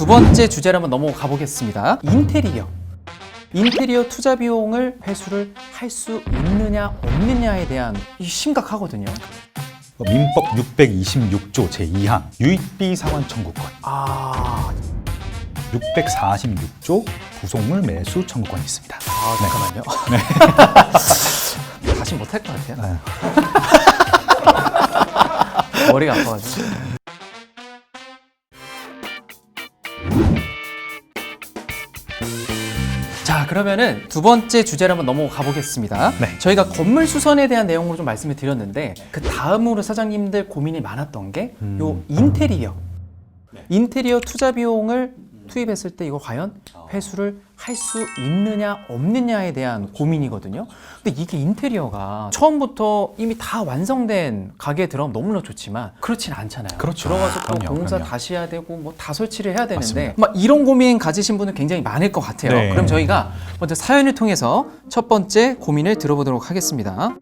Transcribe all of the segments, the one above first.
두 번째 주제로 한번 넘어가 보겠습니다. 인테리어 투자 비용을 회수를 할 수 있느냐 없느냐에 대한 심각하거든요. 민법 626조 제2항 유익비 상환 청구권, 646조 부속물 매수 청구권이 있습니다. 잠깐만요. 다시 못할 것 같아요. 머리가 아파가지고. 자, 그러면은 두 번째 주제로 한번 넘어가 보겠습니다. 네. 저희가 건물 수선에 대한 내용으로 좀 말씀을 드렸는데 그 다음으로 사장님들 고민이 많았던 게 요 인테리어 투자 비용을 투입했을 때 이거 과연 회수를 할 수 있느냐 없느냐에 대한 고민이거든요. 근데 이게 인테리어가 처음부터 이미 다 완성된 가게에 들어가면 너무나 좋지만 그렇진 않잖아요. 그렇죠. 들어가서 또 그럼요, 공사 그럼요. 다시 해야 되고 뭐 다 설치를 해야 되는데 맞습니다. 막 이런 고민 가지신 분은 굉장히 많을 것 같아요. 네. 그럼 저희가 먼저 사연을 통해서 첫 번째 고민을 들어보도록 하겠습니다.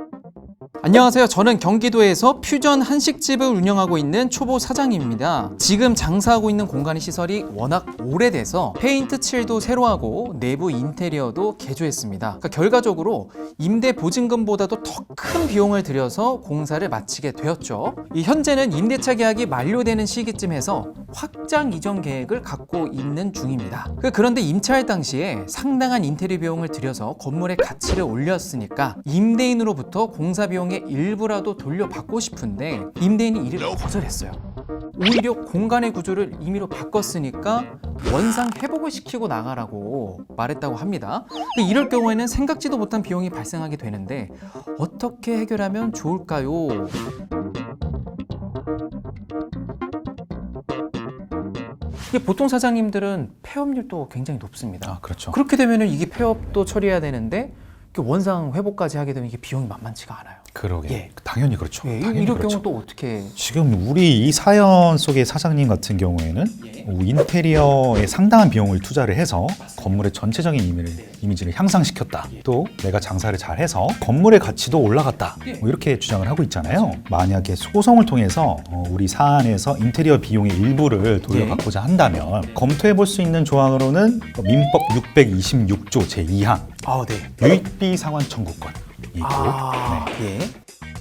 안녕하세요. 저는 경기도에서 퓨전 한식집을 운영하고 있는 초보 사장입니다. 지금 장사하고 있는 공간의 시설이 워낙 오래돼서 페인트 칠도 새로 하고 내부 인테리어도 개조했습니다. 그러니까 결과적으로 임대 보증금보다도 더 큰 비용을 들여서 공사를 마치게 되었죠. 현재는 임대차 계약이 만료되는 시기쯤에서 확장 이전 계획을 갖고 있는 중입니다. 그런데 임차할 당시에 상당한 인테리어 비용을 들여서 건물의 가치를 올렸으니까 임대인으로부터 공사 비용의 일부라도 돌려받고 싶은데 임대인이 이를 거절했어요. 오히려 공간의 구조를 임의로 바꿨으니까 원상 회복을 시키고 나가라고 말했다고 합니다. 근데 이럴 경우에는 생각지도 못한 비용이 발생하게 되는데 어떻게 해결하면 좋을까요? 이게 보통 사장님들은 폐업률도 굉장히 높습니다. 그렇죠. 그렇게 되면 이게 폐업도 처리해야 되는데 원상 회복까지 하게 되면 이게 비용이 만만치가 않아요. 그러게. 예. 당연히 그렇죠. 예, 당연히 이럴 그렇죠. 경우 또 어떻게? 지금 우리 이 사연 속의 사장님 같은 경우에는 인테리어에 상당한 비용을 투자를 해서 건물의 전체적인 이미지를 향상시켰다. 또 내가 장사를 잘해서 건물의 가치도 올라갔다. 뭐 이렇게 주장을 하고 있잖아요. 만약에 소송을 통해서 우리 사안에서 인테리어 비용의 일부를 돌려받고자 한다면 검토해 볼 수 있는 조항으로는 민법 626조 제2항 유익비 상환 청구권이고 예.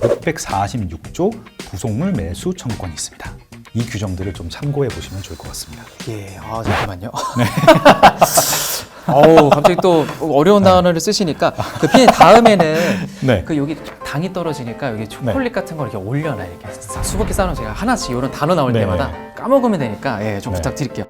646조 부속물 매수 청구권이 있습니다. 이 규정들을 좀 참고해 보시면 좋을 것 같습니다. 예, 잠깐만요. 갑자기 또 어려운 단어를 쓰시니까 그 피디 다음에는 그 여기 당이 떨어지니까 여기 초콜릿 같은 걸 이렇게 올려놔 이렇게 수북히 쌓아놓은 제가 하나씩 이런 단어 나올 때마다 까먹으면 되니까 좀 부탁드릴게요.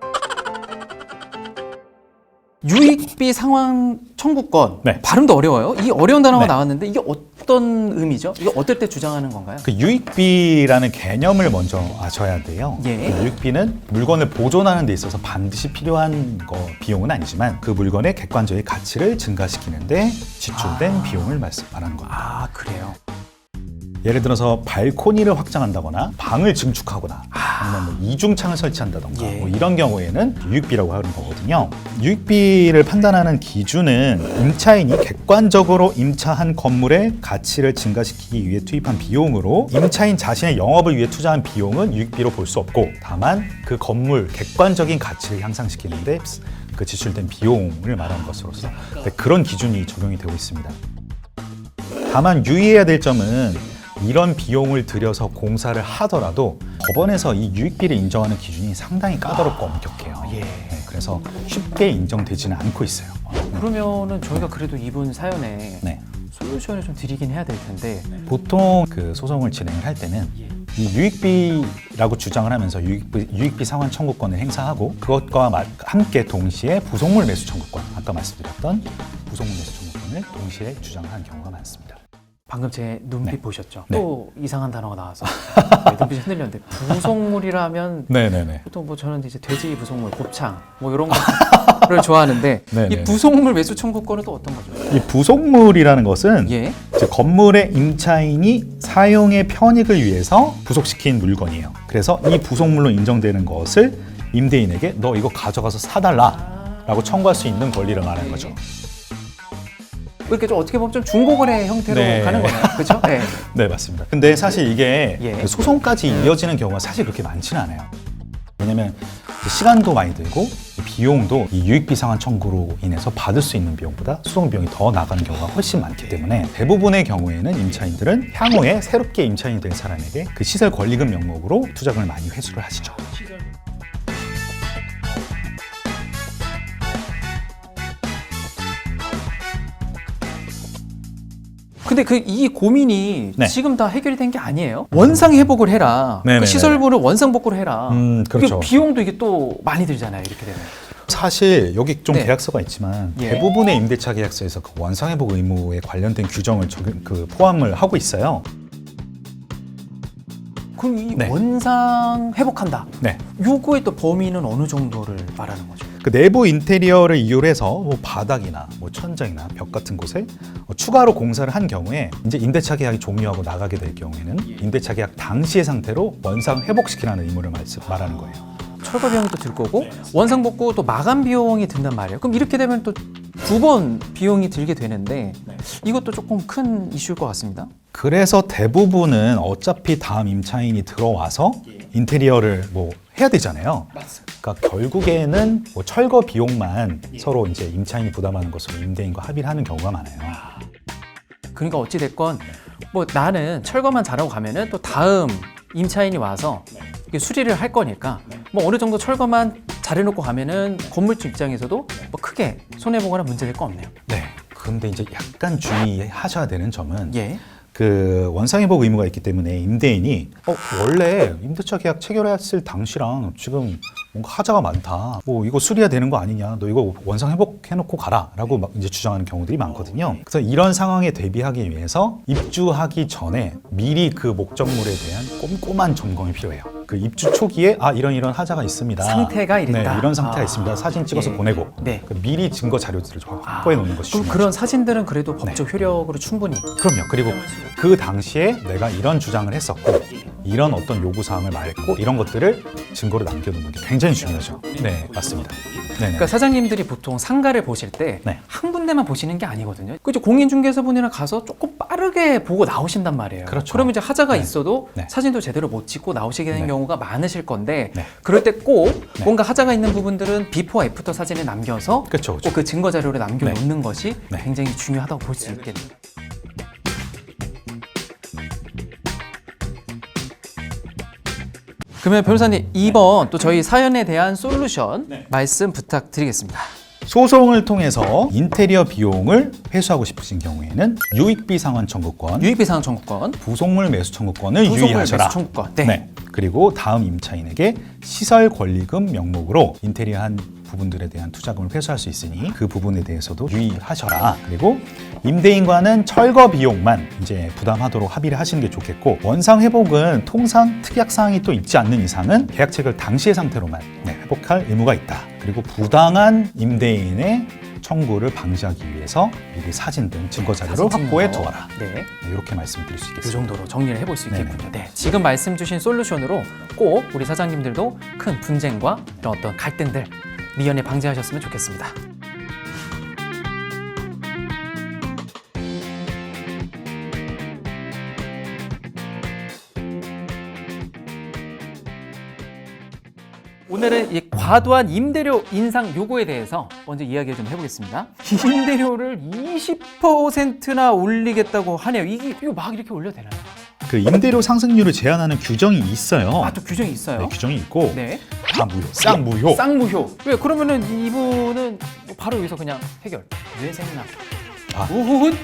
유익비 상환 청구권 발음도 어려워요. 이 어려운 단어가 나왔는데 이게 어떤 의미죠? 이게 어떨 때 주장하는 건가요? 그 유익비라는 개념을 먼저 아셔야 돼요. 그 유익비는 물건을 보존하는 데 있어서 반드시 필요한 비용은 아니지만 그 물건의 객관적인 가치를 증가시키는데 지출된 비용을 말하는 겁니다. 그래요? 예를 들어서 발코니를 확장한다거나 방을 증축하거나 아니면 뭐 이중창을 설치한다던가 뭐 이런 경우에는 유익비라고 하는 거거든요. 유익비를 판단하는 기준은 임차인이 객관적으로 임차한 건물의 가치를 증가시키기 위해 투입한 비용으로 임차인 자신의 영업을 위해 투자한 비용은 유익비로 볼 수 없고 다만 그 건물 객관적인 가치를 향상시키는데 그 지출된 비용을 말하는 것으로서 그런 기준이 적용이 되고 있습니다. 다만 유의해야 될 점은 이런 비용을 들여서 공사를 하더라도 법원에서 이 유익비를 인정하는 기준이 상당히 까다롭고 엄격해요. 그래서 쉽게 인정되지는 않고 있어요. 그러면은 저희가 그래도 이분 사연에 솔루션을 좀 드리긴 해야 될 텐데 보통 그 소송을 진행을 할 때는 이 유익비라고 주장을 하면서 유익비 상환 청구권을 행사하고 그것과 함께 동시에 부속물 매수 청구권, 아까 말씀드렸던 부속물 매수 청구권을 동시에 주장하는 경우가 많습니다. 방금 제 눈빛 보셨죠? 또 이상한 단어가 나와서 눈빛이 흔들렸는데 부속물이라면 보통 뭐 저는 이제 돼지 부속물, 곱창 뭐 이런 거를 좋아하는데 이 부속물 매수 청구권은 또 어떤 거죠? 이 부속물이라는 것은 이제 건물의 임차인이 사용의 편익을 위해서 부속시킨 물건이에요. 그래서 이 부속물로 인정되는 것을 임대인에게 너 이거 가져가서 사달라라고 청구할 수 있는 권리를 말하는 거죠. 이렇게 좀 어떻게 보면 좀 중고거래 형태로 가는 거네요, 그렇죠? 네, 맞습니다. 근데 사실 이게 소송까지 이어지는 경우가 사실 그렇게 많지는 않아요. 왜냐면 시간도 많이 들고 비용도 이 유익비 상환 청구로 인해서 받을 수 있는 비용보다 소송 비용이 더 나가는 경우가 훨씬 많기 때문에 대부분의 경우에는 임차인들은 향후에 새롭게 임차인이 될 사람에게 그 시설 권리금 명목으로 투자금을 많이 회수를 하시죠. 근데 이 고민이 네. 지금 다 해결이 된 게 아니에요. 원상 회복을 해라. 네네네. 그 시설물을 원상 복구를 해라. 그렇죠. 이게 비용도 이게 또 많이 들잖아요. 이렇게 되면. 사실 여기 좀 네. 계약서가 있지만 예. 대부분의 임대차 계약서에서 그 원상회복 의무에 관련된 규정을 포함을 하고 있어요. 그럼 이 네. 원상 회복한다. 네. 요거의 또 범위는 어느 정도를 말하는 거죠? 그 내부 인테리어를 이유로 해서 뭐 바닥이나 뭐 천장이나 벽 같은 곳에 추가로 공사를 한 경우에 이제 임대차 계약이 종료하고 나가게 될 경우에는 임대차 계약 당시의 상태로 원상 회복시키라는 의무를 말하는 거예요. 철거 비용도 들 거고 원상 복구 또 마감 비용이 든단 말이에요. 그럼 이렇게 되면 또 두 번 비용이 들게 되는데 이것도 조금 큰 이슈일 것 같습니다. 그래서 대부분은 어차피 다음 임차인이 들어와서 인테리어를 뭐 해야 되잖아요. 그러니까 결국에는 뭐 철거 비용만 서로 이제 임차인이 부담하는 것으로 임대인과 합의를 하는 경우가 많아요. 그러니까 어찌 됐건 뭐 나는 철거만 잘하고 가면은 또 다음 임차인이 와서 이게 수리를 할 거니까 뭐 어느 정도 철거만 잘해놓고 가면은 건물주 입장에서도 뭐 크게 손해보거나 문제될 거 없네요. 네. 근데 이제 약간 주의하셔야 되는 점은 예. 그 원상회복 의무가 있기 때문에 임대인이 원래 임대차 계약 체결했을 당시랑 지금 뭔가 하자가 많다. 뭐 이거 수리해야 되는 거 아니냐. 너 이거 원상회복해놓고 가라라고 막 이제 주장하는 경우들이 많거든요. 그래서 이런 상황에 대비하기 위해서 입주하기 전에 미리 그 목적물에 대한 꼼꼼한 점검이 필요해요. 그 입주 초기에 이런 하자가 있습니다. 상태가 이랬다. 네, 이런 상태가 있습니다. 사진 찍어서 예. 보내고 네. 그 미리 증거 자료들을 확보해 놓는 것이 그럼 중요하죠. 그런 사진들은 그래도 법적 효력으로 충분히 그럼요. 그리고 그 당시에 내가 이런 주장을 했었고 이런 어떤 요구사항을 말했고 이런 것들을 증거로 남겨두는 게 굉장히 중요하죠. 네, 맞습니다. 네네. 그러니까 사장님들이 보통 상가를 보실 때 네. 한 군데만 보시는 게 아니거든요. 그죠? 공인중개사분이랑 가서 조금 빠르게 보고 나오신단 말이에요. 그렇죠. 그러면 이제 하자가 네. 있어도 네. 사진도 제대로 못 찍고 나오시게 되는 네. 경우가 많으실 건데 네. 그럴 때 꼭 네. 뭔가 하자가 있는 부분들은 비포 애프터 사진을 남겨서 그렇죠, 꼭 그 증거 자료를 남겨놓는 것이 네. 굉장히 중요하다고 볼 수 있겠네요. 그러면 변호사님 2번 또 저희 사연에 대한 솔루션 말씀 부탁드리겠습니다. 소송을 통해서 인테리어 비용을 회수하고 싶으신 경우에는 유익비 상환 청구권, 유익비 상환 청구권, 부속물 매수 청구권을 부속물 유의하셔라. 매수 청구권. 네. 그리고 다음 임차인에게 시설 권리금 명목으로 인테리어 한 부분들에 대한 투자금을 회수할 수 있으니 그 부분에 대해서도 유의하셔라. 그리고 임대인과는 철거 비용만 이제 부담하도록 합의를 하시는 게 좋겠고 원상 회복은 통상 특약 사항이 또 있지 않는 이상은 계약 체결 당시의 상태로만 회복할 의무가 있다. 그리고 부당한 임대인의 청구를 방지하기 위해서 미리 사진 등 증거 자료를 확보해 두어라. 네. 이렇게 말씀드릴 수 이 있겠습니다. 정도로 정리를 해볼 수 있겠군요. 네네. 네. 지금 말씀 주신 솔루션으로 꼭 우리 사장님들도 큰 분쟁과 이런 어떤 갈등들 미연에 방지하셨으면 좋겠습니다. 오늘은 이 과도한 임대료 인상 요구에 대해서 먼저 이야기를 좀 해보겠습니다. 임대료를 20%나 올리겠다고 하네요. 이거 막 이렇게 올려도 되나요? 그 임대료 상승률을 제한하는 규정이 있어요. 또 규정이 있어요. 네, 규정이 있고 네. 다 무효, 쌍무효. 쌍무효. 왜 그러면은 이분은 바로 여기서 그냥 해결. 뇌생남. 아. 우훗.